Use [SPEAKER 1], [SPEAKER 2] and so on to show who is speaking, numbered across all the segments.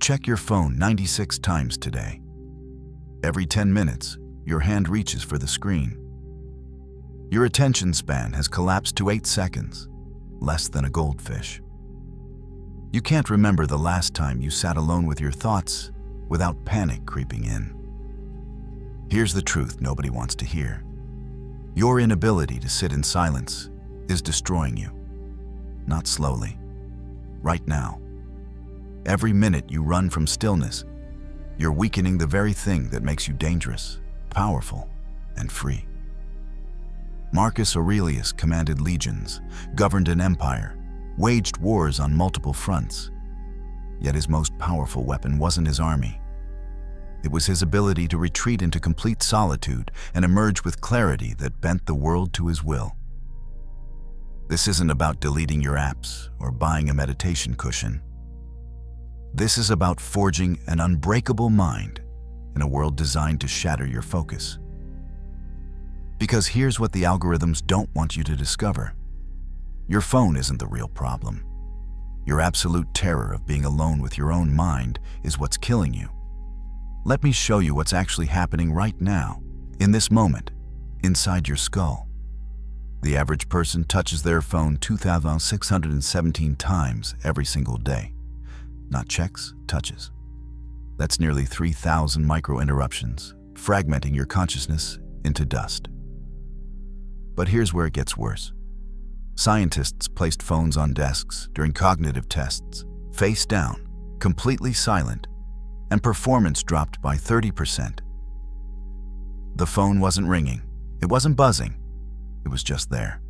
[SPEAKER 1] check your phone 96 times today. Every 10 minutes, your hand reaches for the screen. Your attention span has collapsed to 8 seconds, less than a goldfish. You can't remember the last time you sat alone with your thoughts without panic creeping in. Here's the truth nobody wants to hear. Your inability to sit in silence is destroying you. Not slowly. Right now. Every minute you run from stillness, you're weakening the very thing that makes you dangerous, powerful, and free. Marcus Aurelius commanded legions, governed an empire, waged wars on multiple fronts. Yet his most powerful weapon wasn't his army. It was his ability to retreat into complete solitude and emerge with clarity that bent the world to his will. This isn't about deleting your apps or buying a meditation cushion. This is about forging an unbreakable mind in a world designed to shatter your focus. Because here's what the algorithms don't want you to discover. Your phone isn't the real problem. Your absolute terror of being alone with your own mind is what's killing you. Let me show you what's actually happening right now, in this moment, inside your skull. The average person touches their phone 2,617 times every single day. Not checks, touches. That's nearly 3,000 micro-interruptions, fragmenting your consciousness into dust. But here's where it gets worse. Scientists placed phones on desks during cognitive tests, face down, completely silent, and performance dropped by 30%. The phone wasn't ringing, it wasn't buzzing, it was just there.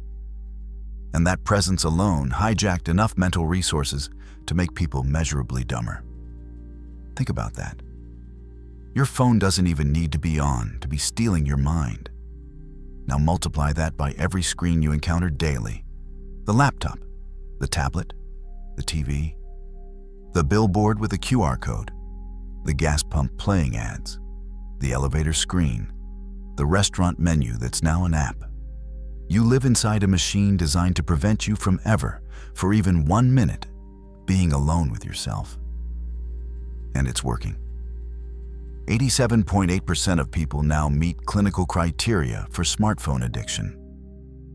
[SPEAKER 1] And that presence alone hijacked enough mental resources to make people measurably dumber. Think about that. Your phone doesn't even need to be on to be stealing your mind. Now multiply that by every screen you encounter daily. The laptop, the tablet, the TV, the billboard with a QR code, the gas pump playing ads, the elevator screen, the restaurant menu that's now an app. You live inside a machine designed to prevent you from ever, for even 1 minute, being alone with yourself. And it's working. 87.8% of people now meet clinical criteria for smartphone addiction.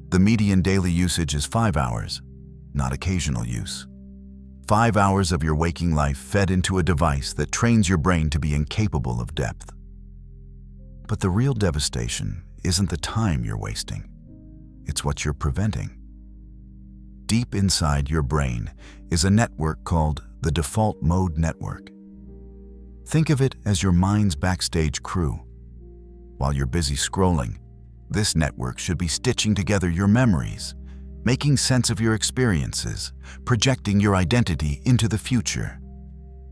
[SPEAKER 1] The median daily usage is 5 hours, not occasional use. 5 hours of your waking life fed into a device that trains your brain to be incapable of depth. But the real devastation isn't the time you're wasting. It's what you're preventing. Deep inside your brain is a network called the default mode network. Think of it as your mind's backstage crew. While you're busy scrolling, this network should be stitching together your memories, making sense of your experiences, projecting your identity into the future,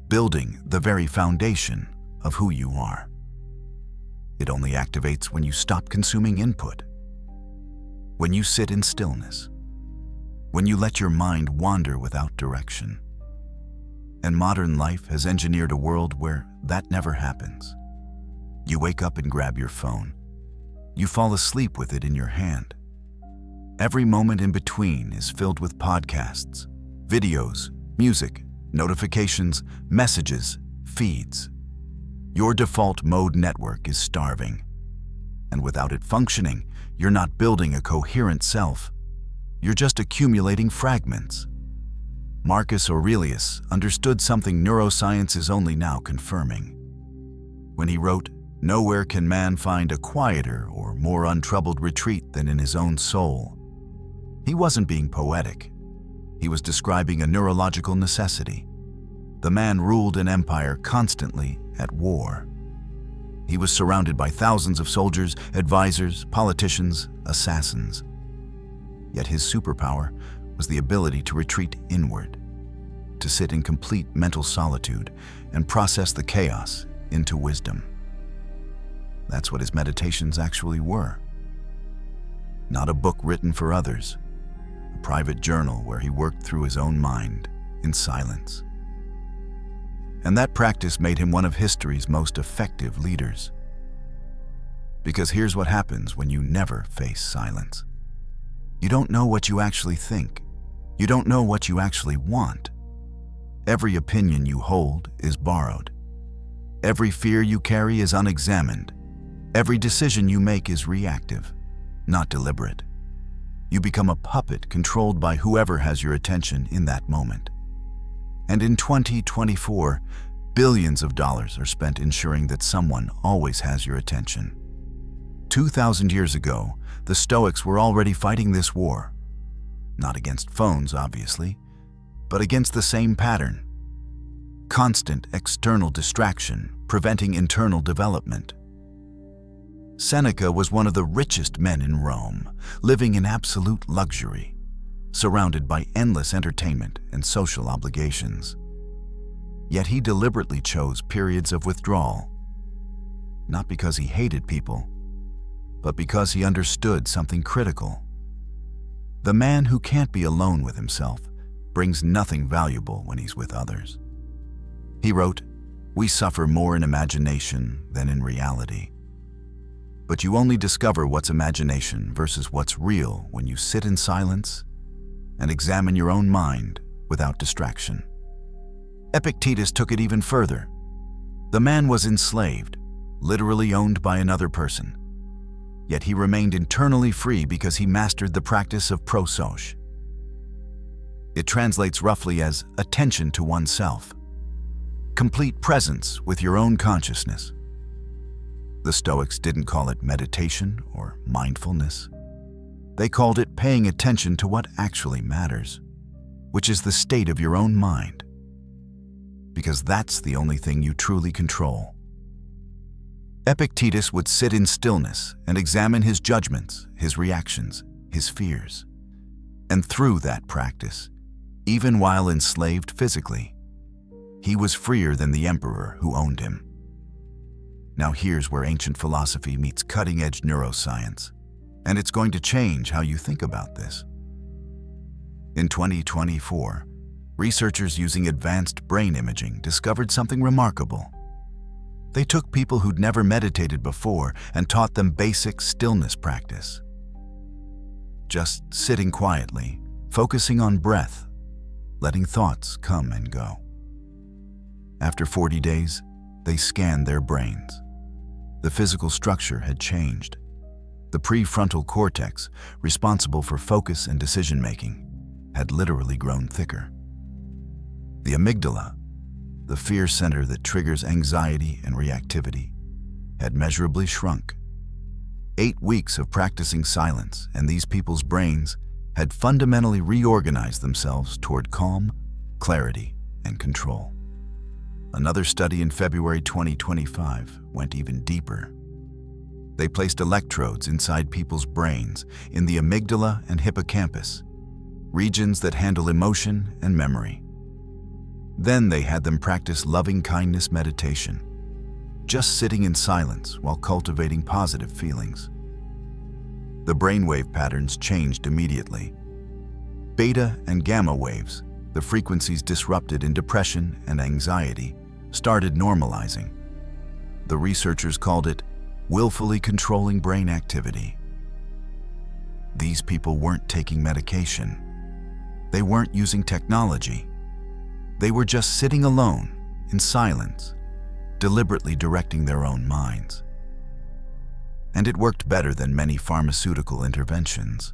[SPEAKER 1] building the very foundation of who you are. It only activates when you stop consuming input, when you sit in stillness, when you let your mind wander without direction. And modern life has engineered a world where that never happens. You wake up and grab your phone. You fall asleep with it in your hand. Every moment in between is filled with podcasts, videos, music, notifications, messages, feeds. Your default mode network is starving. And without it functioning, you're not building a coherent self. You're just accumulating fragments. Marcus Aurelius understood something neuroscience is only now confirming. When he wrote, "Nowhere can man find a quieter or more untroubled retreat than in his own soul," he wasn't being poetic. He was describing a neurological necessity. The man ruled an empire constantly at war. He was surrounded by thousands of soldiers, advisors, politicians, assassins. Yet his superpower was the ability to retreat inward, to sit in complete mental solitude and process the chaos into wisdom. That's what his meditations actually were. Not a book written for others, a private journal where he worked through his own mind in silence. And that practice made him one of history's most effective leaders. Because here's what happens when you never face silence. You don't know what you actually think. You don't know what you actually want. Every opinion you hold is borrowed. Every fear you carry is unexamined. Every decision you make is reactive, not deliberate. You become a puppet controlled by whoever has your attention in that moment. And in 2024, billions of dollars are spent ensuring that someone always has your attention. 2,000 years ago, the Stoics were already fighting this war. Not against phones, obviously, but against the same pattern. Constant external distraction, preventing internal development. Seneca was one of the richest men in Rome, living in absolute luxury, surrounded by endless entertainment and social obligations. Yet he deliberately chose periods of withdrawal, not because he hated people, but because he understood something critical. The man who can't be alone with himself brings nothing valuable when he's with others. He wrote, "We suffer more in imagination than in reality." But you only discover what's imagination versus what's real when you sit in silence and examine your own mind without distraction. Epictetus took it even further. The man was enslaved, literally owned by another person. Yet he remained internally free because he mastered the practice of prosoj. It translates roughly as attention to oneself, complete presence with your own consciousness. The Stoics didn't call it meditation or mindfulness. They called it paying attention to what actually matters, which is the state of your own mind, because that's the only thing you truly control. Epictetus would sit in stillness and examine his judgments, his reactions, his fears. And through that practice, even while enslaved physically, he was freer than the emperor who owned him. Now here's where ancient philosophy meets cutting-edge neuroscience, and it's going to change how you think about this. In 2024, researchers using advanced brain imaging discovered something remarkable. They took people who'd never meditated before and taught them basic stillness practice. Just sitting quietly, focusing on breath, letting thoughts come and go. After 40 days, they scanned their brains. The physical structure had changed. The prefrontal cortex, responsible for focus and decision-making, had literally grown thicker. The amygdala, the fear center that triggers anxiety and reactivity, had measurably shrunk. 8 weeks of practicing silence, and these people's brains had fundamentally reorganized themselves toward calm, clarity, and control. Another study in February 2025 went even deeper. They placed electrodes inside people's brains in the amygdala and hippocampus, regions that handle emotion and memory. Then they had them practice loving-kindness meditation, just sitting in silence while cultivating positive feelings. The brainwave patterns changed immediately. Beta and gamma waves, the frequencies disrupted in depression and anxiety, started normalizing. The researchers called it willfully controlling brain activity. These people weren't taking medication. They weren't using technology. They were just sitting alone, in silence, deliberately directing their own minds. And it worked better than many pharmaceutical interventions.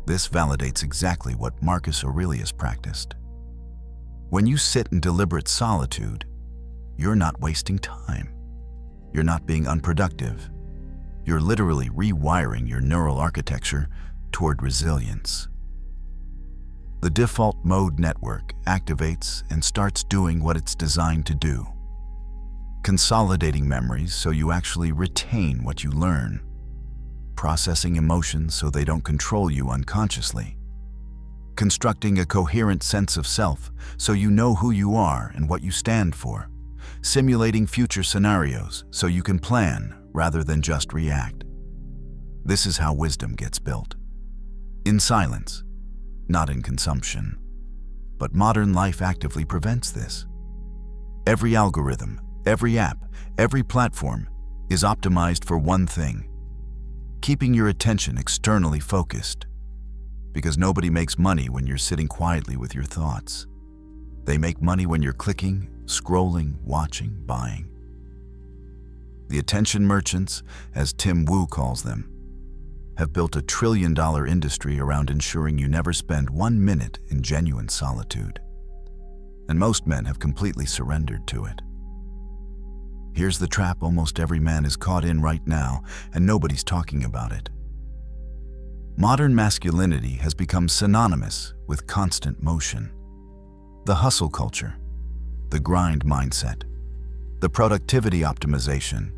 [SPEAKER 1] This validates exactly what Marcus Aurelius practiced. When you sit in deliberate solitude, you're not wasting time. You're not being unproductive. You're literally rewiring your neural architecture toward resilience. The default mode network activates and starts doing what it's designed to do, consolidating memories so you actually retain what you learn, processing emotions so they don't control you unconsciously, constructing a coherent sense of self so you know who you are and what you stand for, simulating future scenarios so you can plan rather than just react. This is how wisdom gets built. In silence, not in consumption. But modern life actively prevents this. Every algorithm, every app, every platform is optimized for one thing: keeping your attention externally focused. Because nobody makes money when you're sitting quietly with your thoughts. They make money when you're clicking, scrolling, watching, buying. The attention merchants, as Tim Wu calls them, have built a trillion-dollar industry around ensuring you never spend 1 minute in genuine solitude. And most men have completely surrendered to it. Here's the trap almost every man is caught in right now, and nobody's talking about it. Modern masculinity has become synonymous with constant motion. The hustle culture, the grind mindset, the productivity optimization.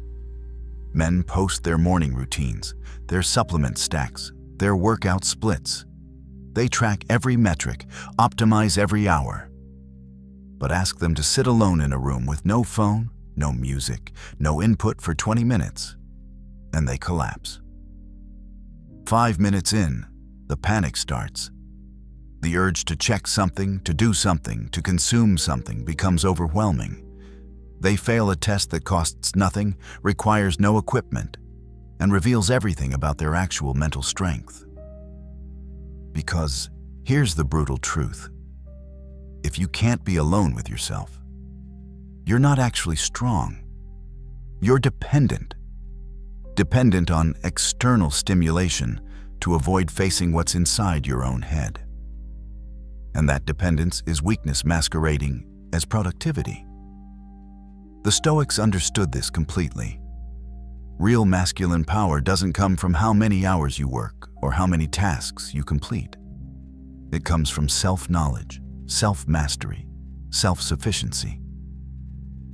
[SPEAKER 1] Men post their morning routines, their supplement stacks, their workout splits. They track every metric, optimize every hour. But ask them to sit alone in a room with no phone, no music, no input for 20 minutes, and they collapse. 5 minutes in, the panic starts. The urge to check something, to do something, to consume something becomes overwhelming. They fail a test that costs nothing, requires no equipment, and reveals everything about their actual mental strength. Because here's the brutal truth. If you can't be alone with yourself, you're not actually strong. You're dependent. Dependent on external stimulation to avoid facing what's inside your own head. And that dependence is weakness masquerading as productivity. The Stoics understood this completely. Real masculine power doesn't come from how many hours you work or how many tasks you complete. It comes from self-knowledge, self-mastery, self-sufficiency.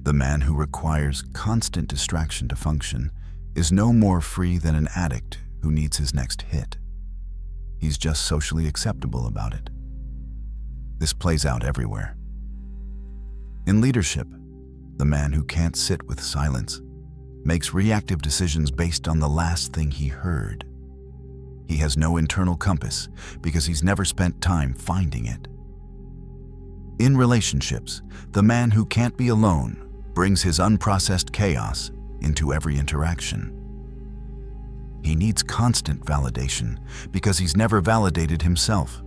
[SPEAKER 1] The man who requires constant distraction to function is no more free than an addict who needs his next hit. He's just socially acceptable about it. This plays out everywhere. In leadership, the man who can't sit with silence makes reactive decisions based on the last thing he heard. He has no internal compass because he's never spent time finding it. In relationships, the man who can't be alone brings his unprocessed chaos into every interaction. He needs constant validation because he's never validated himself.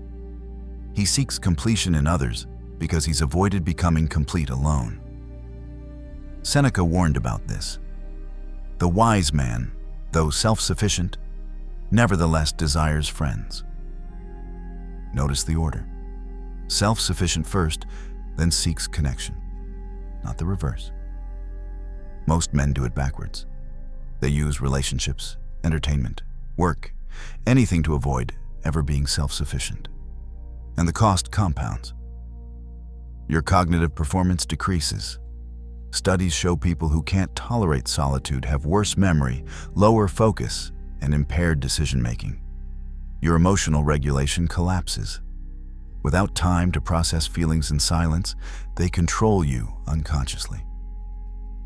[SPEAKER 1] He seeks completion in others because he's avoided becoming complete alone. Seneca warned about this. The wise man, though self-sufficient, nevertheless desires friends. Notice the order. Self-sufficient first, then seeks connection, not the reverse. Most men do it backwards. They use relationships, entertainment, work, anything to avoid ever being self-sufficient. And the cost compounds. Your cognitive performance decreases. Studies show people who can't tolerate solitude have worse memory, lower focus, and impaired decision-making. Your emotional regulation collapses. Without time to process feelings in silence, they control you unconsciously.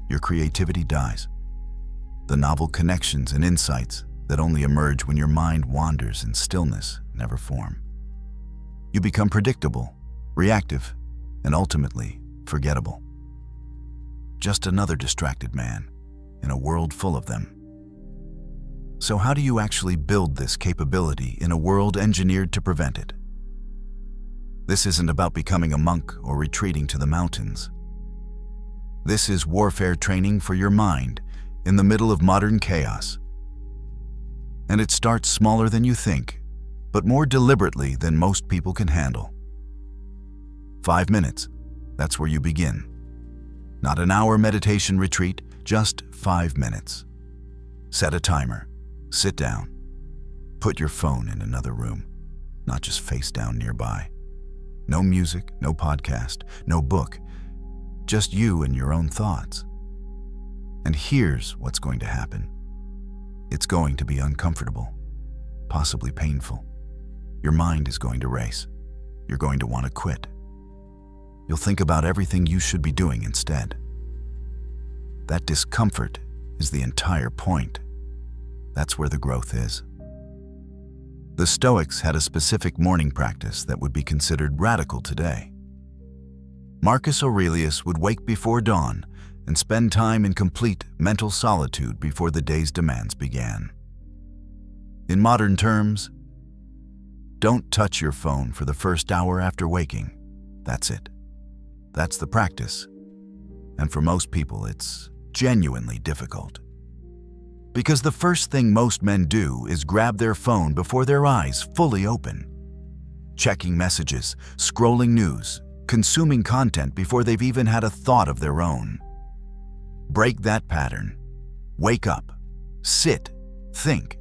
[SPEAKER 1] Your creativity dies. The novel connections and insights that only emerge when your mind wanders in stillness never form. You become predictable, reactive, and ultimately forgettable. Just another distracted man in a world full of them. So how do you actually build this capability in a world engineered to prevent it? This isn't about becoming a monk or retreating to the mountains. This is warfare training for your mind in the middle of modern chaos. And it starts smaller than you think, but more deliberately than most people can handle. 5 minutes, that's where you begin. Not an hour meditation retreat, just 5 minutes. Set a timer, sit down. Put your phone in another room, not just face down nearby. No music, no podcast, no book, just you and your own thoughts. And here's what's going to happen. It's going to be uncomfortable, possibly painful. Your mind is going to race. You're going to want to quit. You'll think about everything you should be doing instead. That discomfort is the entire point. That's where the growth is. The Stoics had a specific morning practice that would be considered radical today. Marcus Aurelius would wake before dawn and spend time in complete mental solitude before the day's demands began. In modern terms, don't touch your phone for the first hour after waking. That's it. That's the practice. And for most people, it's genuinely difficult. Because the first thing most men do is grab their phone before their eyes fully open. Checking messages, scrolling news, consuming content before they've even had a thought of their own. Break that pattern. Wake up. Sit. Think.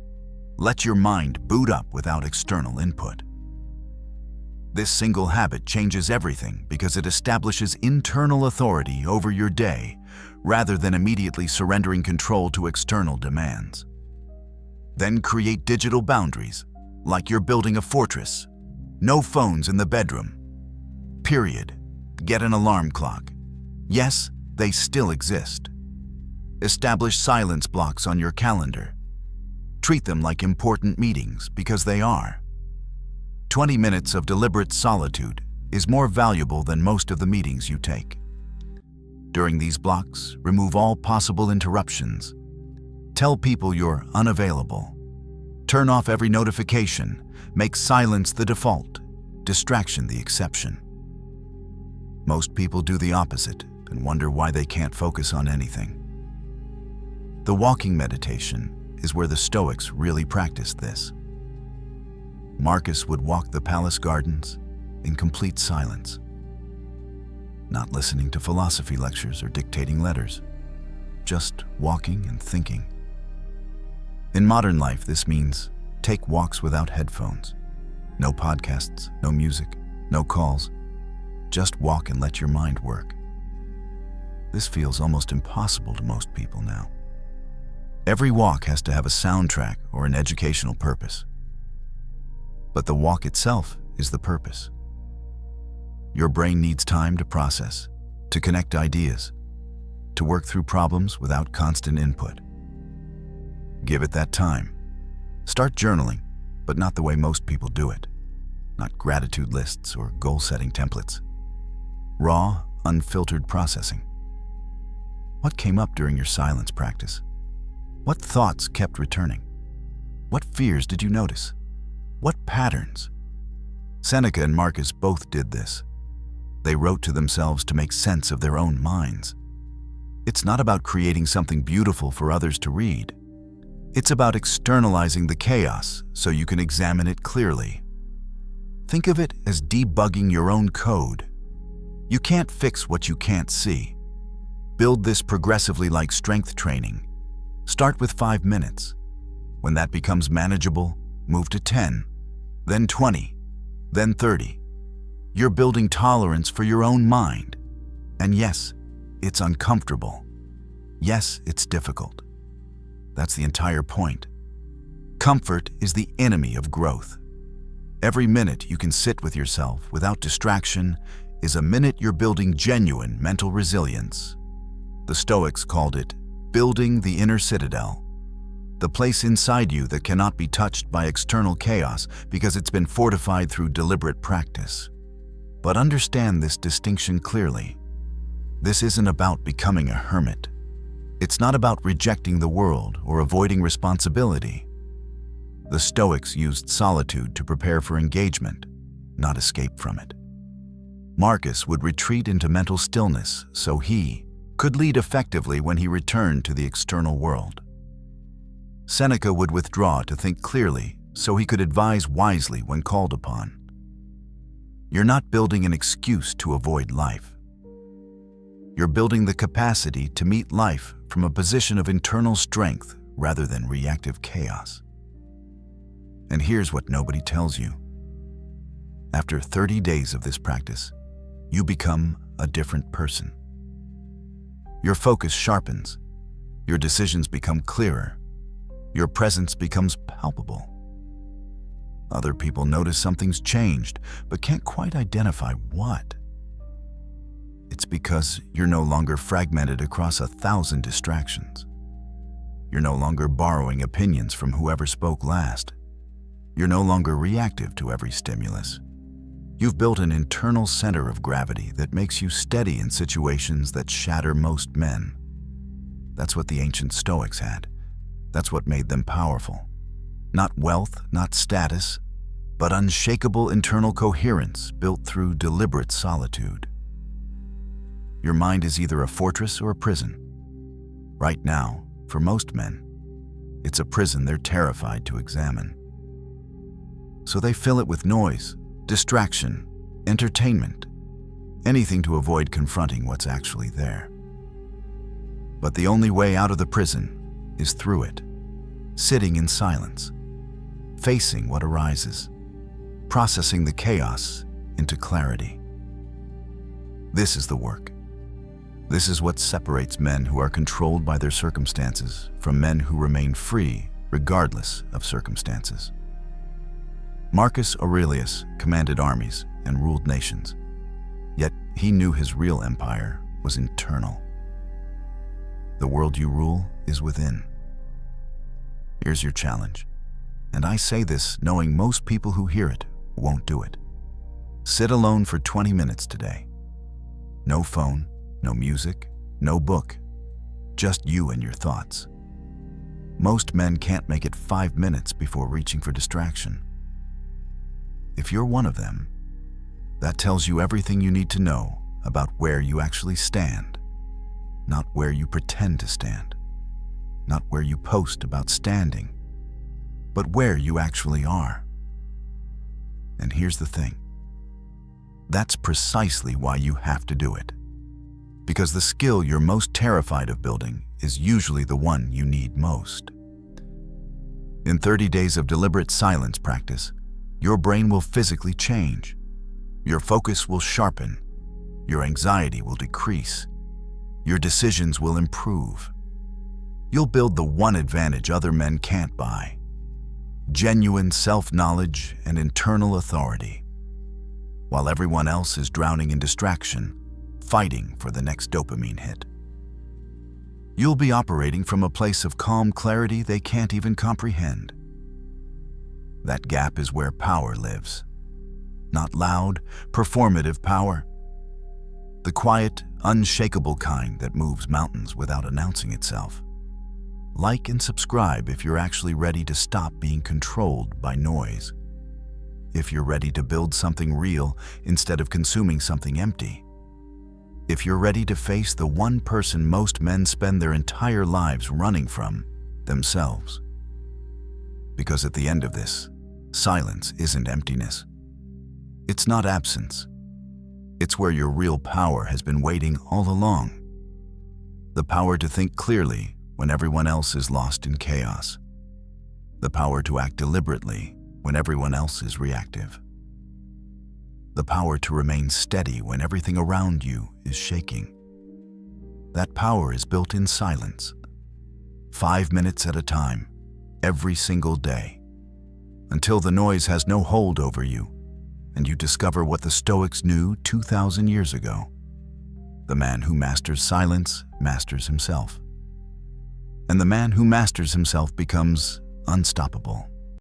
[SPEAKER 1] Let your mind boot up without external input. This single habit changes everything because it establishes internal authority over your day rather than immediately surrendering control to external demands. Then create digital boundaries, like you're building a fortress. No phones in the bedroom. Period. Get an alarm clock. Yes, they still exist. Establish silence blocks on your calendar. Treat them like important meetings because they are. 20 minutes of deliberate solitude is more valuable than most of the meetings you take. During these blocks, remove all possible interruptions. Tell people you're unavailable. Turn off every notification. Make silence the default, distraction the exception. Most people do the opposite and wonder why they can't focus on anything. The walking meditation is where the Stoics really practiced this. Marcus would walk the palace gardens in complete silence, not listening to philosophy lectures or dictating letters, just walking and thinking. In modern life, this means take walks without headphones. No podcasts, no music, no calls. Just walk and let your mind work. This feels almost impossible to most people now. Every walk has to have a soundtrack or an educational purpose. But the walk itself is the purpose. Your brain needs time to process, to connect ideas, to work through problems without constant input. Give it that time. Start journaling, but not the way most people do it. Not gratitude lists or goal-setting templates. Raw, unfiltered processing. What came up during your silence practice? What thoughts kept returning? What fears did you notice? What patterns? Seneca and Marcus both did this. They wrote to themselves to make sense of their own minds. It's not about creating something beautiful for others to read. It's about externalizing the chaos so you can examine it clearly. Think of it as debugging your own code. You can't fix what you can't see. Build this progressively like strength training. Start with 5 minutes. When that becomes manageable, move to 10, then 20, then 30. You're building tolerance for your own mind. And yes, it's uncomfortable. Yes, it's difficult. That's the entire point. Comfort is the enemy of growth. Every minute you can sit with yourself without distraction is a minute you're building genuine mental resilience. The Stoics called it building the inner citadel, the place inside you that cannot be touched by external chaos because it's been fortified through deliberate practice. But understand this distinction clearly. This isn't about becoming a hermit. It's not about rejecting the world or avoiding responsibility. The Stoics used solitude to prepare for engagement, not escape from it. Marcus would retreat into mental stillness so he could lead effectively when he returned to the external world. Seneca would withdraw to think clearly so he could advise wisely when called upon. You're not building an excuse to avoid life. You're building the capacity to meet life from a position of internal strength rather than reactive chaos. And here's what nobody tells you. After 30 days of this practice, you become a different person. Your focus sharpens, your decisions become clearer, your presence becomes palpable. Other people notice something's changed, but can't quite identify what. It's because you're no longer fragmented across 1,000 distractions. You're no longer borrowing opinions from whoever spoke last. You're no longer reactive to every stimulus. You've built an internal center of gravity that makes you steady in situations that shatter most men. That's what the ancient Stoics had. That's what made them powerful. Not wealth, not status, but unshakable internal coherence built through deliberate solitude. your mind is either a fortress or a prison. Right now, for most men, it's a prison they're terrified to examine. So they fill it with noise, distraction, entertainment, anything to avoid confronting what's actually there. But the only way out of the prison is through it, sitting in silence, facing what arises, processing the chaos into clarity. This is the work. This is what separates men who are controlled by their circumstances from men who remain free regardless of circumstances. Marcus Aurelius commanded armies and ruled nations, yet he knew his real empire was internal. The world you rule is within. Here's your challenge, and I say this knowing most people who hear it won't do it. Sit alone for 20 minutes today. No phone, no music, no book, just you and your thoughts. Most men can't make it 5 minutes before reaching for distraction. If you're one of them, that tells you everything you need to know about where you actually stand, not where you pretend to stand, not where you post about standing, but where you actually are. And here's the thing. That's precisely why you have to do it. Because the skill you're most terrified of building is usually the one you need most. In 30 days of deliberate silence practice, your brain will physically change. Your focus will sharpen. Your anxiety will decrease. Your decisions will improve. You'll build the one advantage other men can't buy: genuine self-knowledge and internal authority. While everyone else is drowning in distraction, fighting for the next dopamine hit. You'll be operating from a place of calm clarity they can't even comprehend. That gap is where power lives. Not loud, performative power. The quiet, unshakable kind that moves mountains without announcing itself. Like and subscribe if you're actually ready to stop being controlled by noise. If you're ready to build something real instead of consuming something empty. If you're ready to face the one person most men spend their entire lives running from, themselves. Because at the end of this, silence isn't emptiness. It's not absence. It's where your real power has been waiting all along. The power to think clearly when everyone else is lost in chaos. The power to act deliberately when everyone else is reactive. The power to remain steady when everything around you is shaking. That power is built in silence, 5 minutes at a time, every single day, until the noise has no hold over you and you discover what the Stoics knew 2,000 years ago. The man who masters silence masters himself. And the man who masters himself becomes unstoppable.